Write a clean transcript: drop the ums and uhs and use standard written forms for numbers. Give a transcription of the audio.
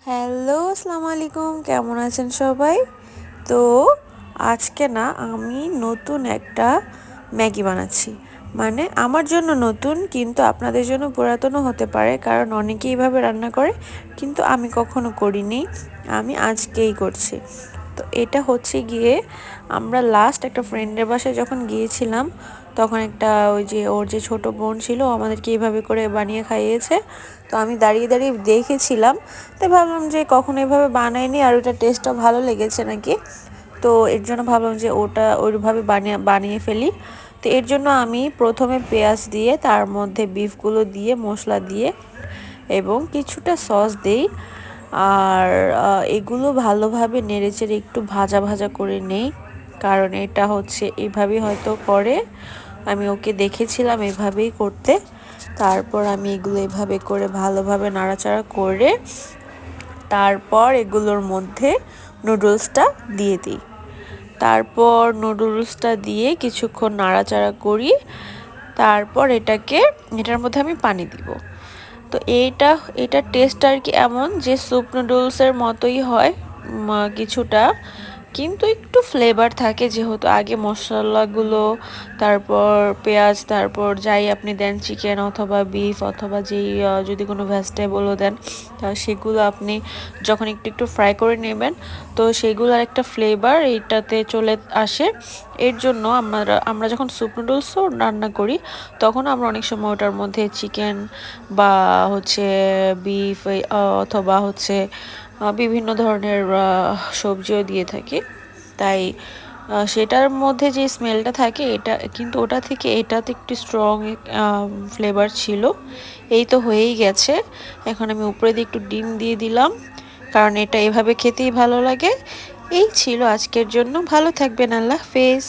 Hello, আসসালামু আলাইকুম। কেমন আছেন সবাই? তো আজকে না আমি নতুন একটা ম্যাগি বানাচ্ছি। মানে আমার জন্য নতুন, কিন্তু আপনাদের জন্য পুরাতনও হতে পারে, কারণ অনেকেই এইভাবে রান্না করে, কিন্তু আমি কখনো করিনি। আমি আজকেই করছি। তো এটা হচ্ছে গিয়ে আমরা লাস্ট একটা ফ্রেন্ডের বাসায় যখন গিয়েছিলাম, তখন একটা ওই যে ওর যে ছোট বোন ছিল আমাদেরকে এইভাবে করে বানিয়ে খাইয়েছে। তো আমি দাঁড়িয়ে দাঁড়িয়ে দেখেছিলাম। তাই ভাবলাম যে কখনো এভাবে বানাইনি, আর ওটা টেস্টটাও ভালো লেগেছে নাকি। তো এর জন্য ভাবলাম যে ওটা ওইভাবে বানিয়ে বানিয়ে ফেলি। তো এর জন্য আমি প্রথমে পেঁয়াজ দিয়ে তার মধ্যে বিফগুলো দিয়ে মশলা দিয়ে এবং কিছুটা সস দেই। আর এগুলো ভালোভাবে নেড়েচেড়ে একটু ভাজা ভাজা করে নেই, কারণ এটা হচ্ছে এইভাবেই হয়তো করে, আমি ওকে দেখেছিলাম এভাবেই করতে। তারপর আমি এগুলো এভাবে করে ভালোভাবে নাড়াচাড়া করে তারপর এগুলোর মধ্যে নুডলসটা দিয়ে দিই। তারপর নুডলসটা দিয়ে কিছুক্ষণ নাড়াচাড়া করি। তারপর এটার মধ্যে আমি পানি দিব। তো এটার টেস্ট আর কি এমন যে স্যুপ নুডলসের মতোই হয় কিছুটা, কিন্তু একটু ফ্লেভার থাকে, যেহেতু আগে মশলাগুলো, তারপর পেঁয়াজ, তারপর যাই আপনি দেন, চিকেন অথবা বিফ অথবা যেই যদি কোনো ভেজিটেবলও দেন, তা সেগুলো আপনি যখন একটু একটু ফ্রাই করে নেবেন, তো সেগুলোর একটা ফ্লেভার এইটাতে চলে আসে। এর জন্য আমরা যখন স্যুপ নুডলসও রান্না করি, তখন আমরা অনেক সময় ওটার মধ্যে চিকেন বা হচ্ছে বিফ অথবা হচ্ছে বিভিন্ন ধরনের সবজিও দিয়ে থাকি। তাই সেটার মধ্যে যে স্মেলটা থাকে, এটা কিন্তু ওটা থেকে এটাতে একটু স্ট্রং ফ্লেভার ছিল। এই তো হয়েই গেছে। এখন আমি উপরে দিয়ে একটু ডিম দিয়ে দিলাম, কারণ এটা এভাবে খেতেই ভালো লাগে। এই ছিল আজকের জন্য। ভালো থাকবেন। আল্লাহ হাফেজ।